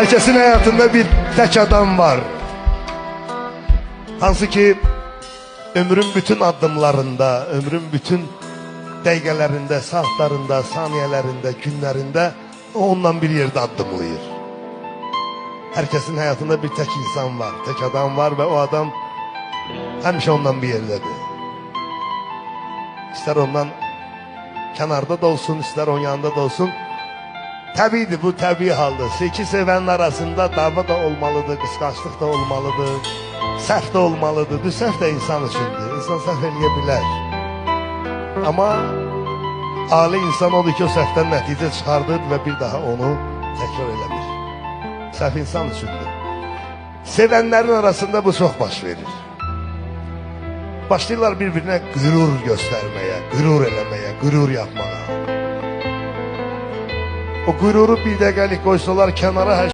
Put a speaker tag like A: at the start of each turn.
A: Herkesin hayatında bir tek adam var. Hansı ki ömrün bütün adımlarında, ömrün bütün dəqiqələrində, saatlarında, saniyelerinde, günlerinde ondan bir yerde adımlayır. Herkesin hayatında bir tek insan var, tek adam var ve o adam həmişə ondan bir yerdedir. İster ondan kenarda da olsun, ister onun yanında da olsun. Təbiidir, bu təbii haldır. İki sevənin arasında dava da olmalıdır, qısqanclıq da olmalıdır, səhv də olmalıdır. Səhv də insan üçündür, insan səhv eləyə bilər. Amma ali insan odur ki, o səhvdən nəticə çıxardır və bir daha onu təkrar eləmir. Səhv insan üçündür. Sevənlərin arasında bu çox baş verir. Başlayırlar bir-birinə qürur göstərməyə, qürur eləməyə, qürur yapmağa. O qüruru bir dəqiqəlik qoysalar kənara, hər